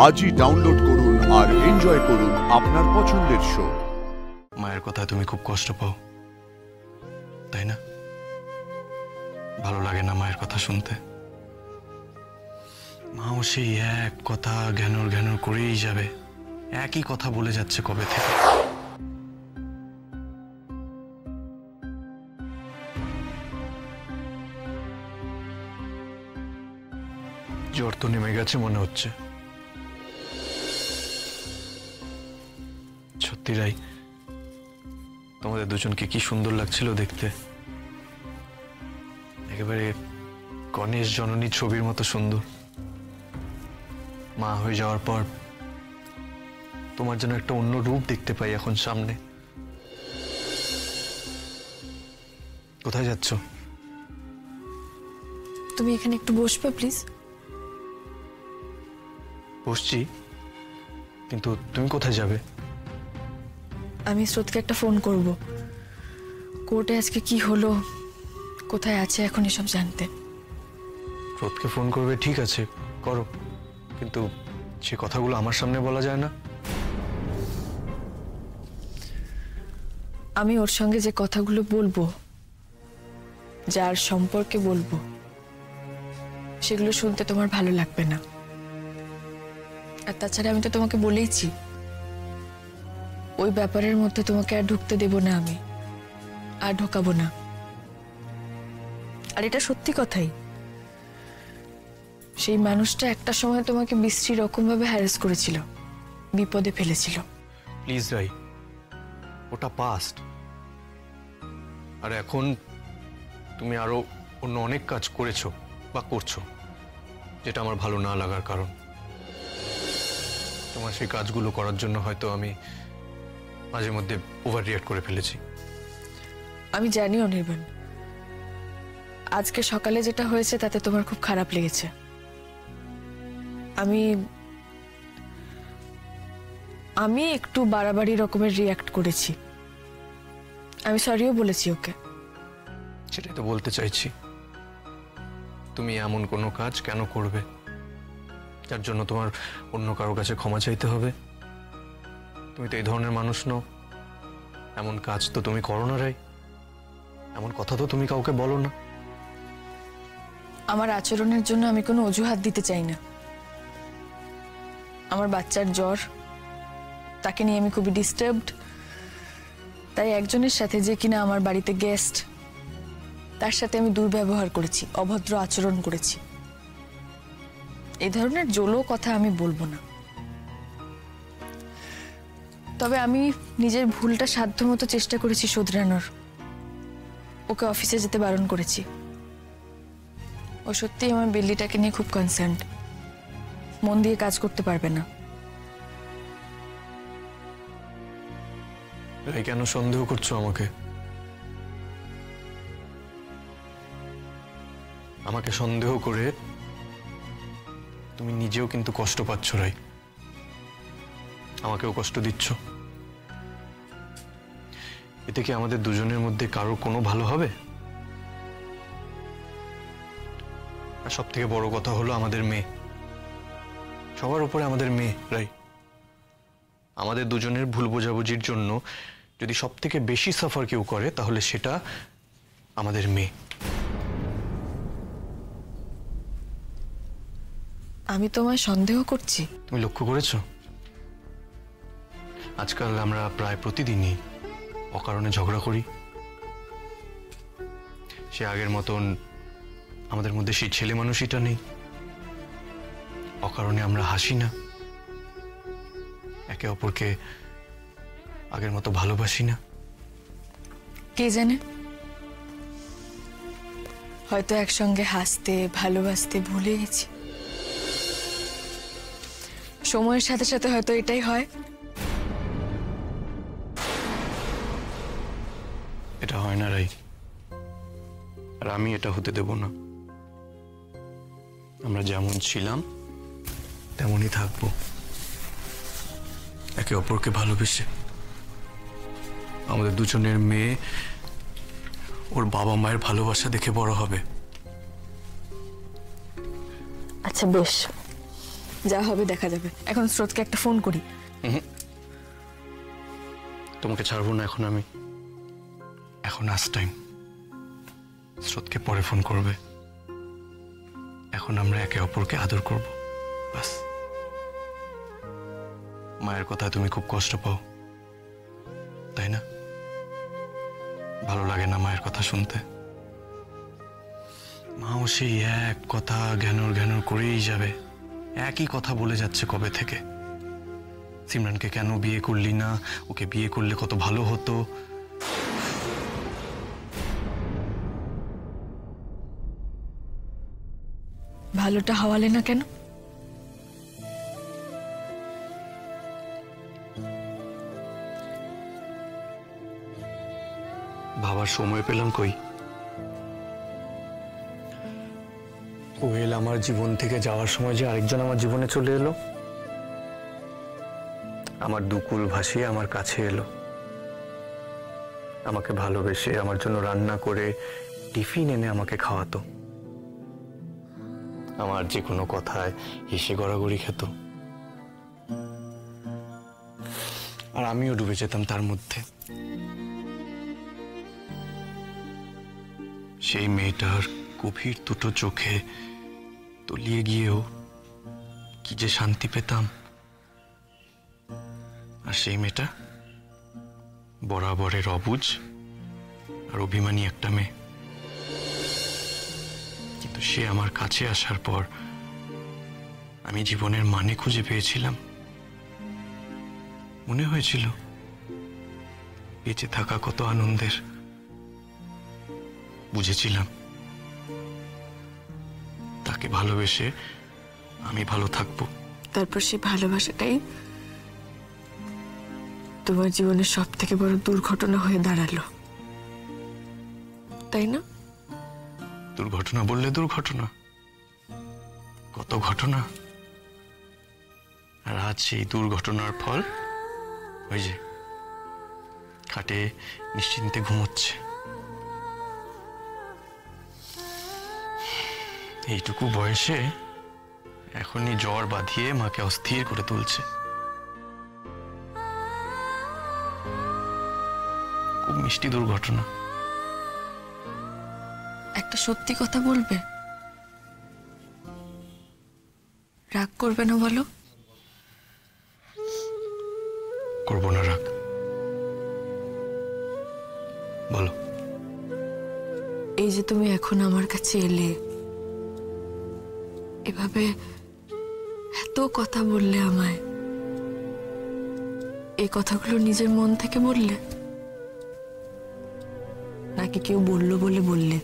আজই ডাউনলোড করুন আর এনজয় করুন আপনার পছন্দের শো। মায়ের কথা তুমি খুব কষ্ট পাও, তাই না? ভালো লাগে না মায়ের কথা শুনতে? মাও সেই এক কথা ঘ্যানর ঘ্যানর করেই যাবে, একই কথা বলে যাচ্ছে কবে থেকে। জ্বর তো নেমে গেছে মনে হচ্ছে। সত্যি রাই, তোমাদের দুজনকে কি সুন্দর লাগছিল দেখতে, একেবারে গণেশ জননী ছবির মতো সুন্দর। মা হয়ে যাওয়ার পর তোমার জন্য একটা অন্য রূপ দেখতে পাই এখন সামনে। কোথায় যাচ্ছ? তুমি এখানে একটু বসবে প্লিজ? বসছি, কিন্তু তুমি কোথায় যাবে? আমি স্রোতকে একটা ফোন করব, কোর্টে আজকে কি হলো, কোথায় আছে এখন এসব জানতে। স্রোতকে ফোন করবে, ঠিক আছে করো, কিন্তু সে কথাগুলো আমার সামনে বলা যায় না। আমি ওর সঙ্গে যে কথাগুলো বলবো, যার সম্পর্কে বলবো, সেগুলো শুনতে তোমার ভালো লাগবে না। আর তাছাড়া আমি তো তোমাকে বলেইছি, ওই ব্যাপারের মধ্যে তোমাকে আর ঢুকতে দেব না, আমি আর ঢোকাবো না। আর এটা সত্যি কথাই, সেই মানুষটা একটা সময় তোমাকে বিশ্রী রকম ভাবে হ্যারাস করেছিল, বিপদে ফেলেছিল। প্লিজ রাই, ওটা পাস্ট। আর এখন তুমি আরো অন্য অনেক কাজ করেছো বা করছো, যেটা আমার ভালো না লাগার কারণ। তোমার সেই কাজগুলো করার জন্য হয়তো আমি মাঝে মধ্যে ওভার রিঅ্যাক্ট করে ফেলেছি। আমি জানি অনির্বাণ, আজকে সকালে যেটা হয়েছে তাতে তোমার খুব খারাপ লেগেছে। আমি একটু বাড়াবাড়ি রকমের রিঅ্যাক্ট করেছি। আমি সরিও বলেছি ওকে। সেটাই তো বলতে চাইছি, তুমি এমন কোনো কাজ কেন করবে যার জন্য তোমার অন্য কারো কাছে ক্ষমা চাইতে হবে? তুমি তো এই ধরনের মানুষ নও, এমন কাজ তো তুমি করো না রাই, এমন কথা তো তুমি কাউকে বলো না। আমার আচরণের জন্য আমি কোনো অজুহাত দিতে চাই না। আমার বাচ্চার জ্বর, তাকে নিয়ে আমি খুবই ডিস্টার্বড। তাই একজনের সাথে, যে কিনা আমার বাড়িতে গেস্ট, তার সাথে আমি দুর্ব্যবহার করেছি, অভদ্র আচরণ করেছি। এই ধরনের জোলো কথা আমি বলবো না। তবে আমি নিজের ভুলটা সাধ্যমতো চেষ্টা করেছি শোধরানোর। ওকে অফিসে যেতে বারণ করেছি। ও সত্যিই আমার বিল্লিটাকে নিয়ে খুব কনসার্নড, মন দিয়ে কাজ করতে পারবে না। রাই, কেন সন্দেহ করছো আমাকে? আমাকে সন্দেহ করে তুমি নিজেও কিন্তু কষ্ট পাচ্ছ রাই, আমাকেও কষ্ট দিচ্ছ। এতে কি আমাদের দুজনের মধ্যে কারোর কোনো ভালো হবে? আর সব থেকে বড় কথা হলো আমাদের মেয়ে, সবার উপরে আমাদের মেয়ে রাই। আমাদের দুজনের ভুল বোঝাবুঝির জন্য যদি সব থেকে বেশি সাফার কেউ করে, তাহলে সেটা আমাদের মেয়ে। আমি তোমায় সন্দেহ করছি? তুমি লক্ষ্য করেছো আজকাল আমরা প্রায় প্রতিদিনই অকারণে ঝগড়া করি। সে আগের মতন আমাদের মধ্যে সেই ছেলে মানুষইটা নেই। অকারণে আমরা হাসি না, একে অপরকে আগের মতো ভালোবাসি না। কে জানে, হয়তো একসঙ্গে হাসতে ভালোবাসতে ভুলে গেছি। সময়ের সাথে সাথে হয়তো এটাই হয়। এটা হয় না রাই, আর আমি এটা হতে দেব না। আমরা যেমন ছিলাম তেমনই থাকবো, একে অপরকে ভালোবেসে। আমাদের দুজনের মেয়ে ওর বাবা মায়ের ভালোবাসা দেখে বড় হবে। আচ্ছা বেশ, যা হবে দেখা যাবে। এখন স্রোতকে একটা ফোন করি। তোমাকে ছাড়বো না এখন আমি। এখন আজ টাইম। স্রোতকে পরে ফোন করবে। এখন আমরা একে অপরকে আদর করব, বাস। মায়ের কথায় তুমি খুব কষ্ট পাও, তাই না? ভালো লাগে না মায়ের কথা শুনতে? মাও সেই এক কথা ঘ্যানর ঘ্যানর করেই যাবে। একই কথা বলে যাচ্ছে কবে থেকে। সিমরানকে কেন বিয়ে করলি না, ওকে বিয়ে করলে কত ভালো হতো। ভালোটা হাওয়ালে না কেন? ভাবার সময় পেলাম কই? কোয়েল আমার জীবন থেকে যাওয়ার সময় যে আরেকজন আমার জীবনে চলে এলো, আমার দুকুল ভাসিয়ে আমার কাছে এলো, আমাকে ভালোবেসে আমার জন্য রান্না করে টিফিন এনে আমাকে খাওয়াতো, আমার যে কোনো কথায় হেসে গড়াগড়ি খেত, আর আমিও ডুবে যেতাম তার মধ্যে। সেই মেয়েটার গভীর দুটো চোখে তলিয়ে গিয়েও কি যে শান্তি পেতাম। আর সেই মেয়েটা বরাবরের অবুঝ আর অভিমানী একটা মেয়ে। কিন্তু সে আমার কাছে আসার পর আমি জীবনের মানে খুঁজে পেয়েছিলাম। মনে হয়েছিল বেঁচে থাকা কত আনন্দের। বুঝেছিলাম তাকে ভালোবেসে আমি ভালো থাকবো। তারপর সেই ভালোবাসাটাই তোমার জীবনের সব থেকে বড় দুর্ঘটনা হয়ে দাঁড়ালো, তাই না? দুর্ঘটনা বললে দুর্ঘটনা, কত ঘটনা। আর আজ সেই দুর্ঘটনার ফল ওই যে খাটে নিশ্চিন্তে ঘুমোচ্ছে। এইটুকু বয়সে এখনই জ্বর বাঁধিয়ে মাকে অস্থির করে তুলছে। খুব মিষ্টি দুর্ঘটনা। একটা সত্যি কথা বলবে? রাগ করবে না বলো? করবো না রাগ, বলো। এই যে তুমি এখন আমার কাছে এলে, এভাবে এত কথা বললে আমায়, এই কথাগুলো নিজের মন থেকে বললে নাকি কেউ বললো বলে বললে?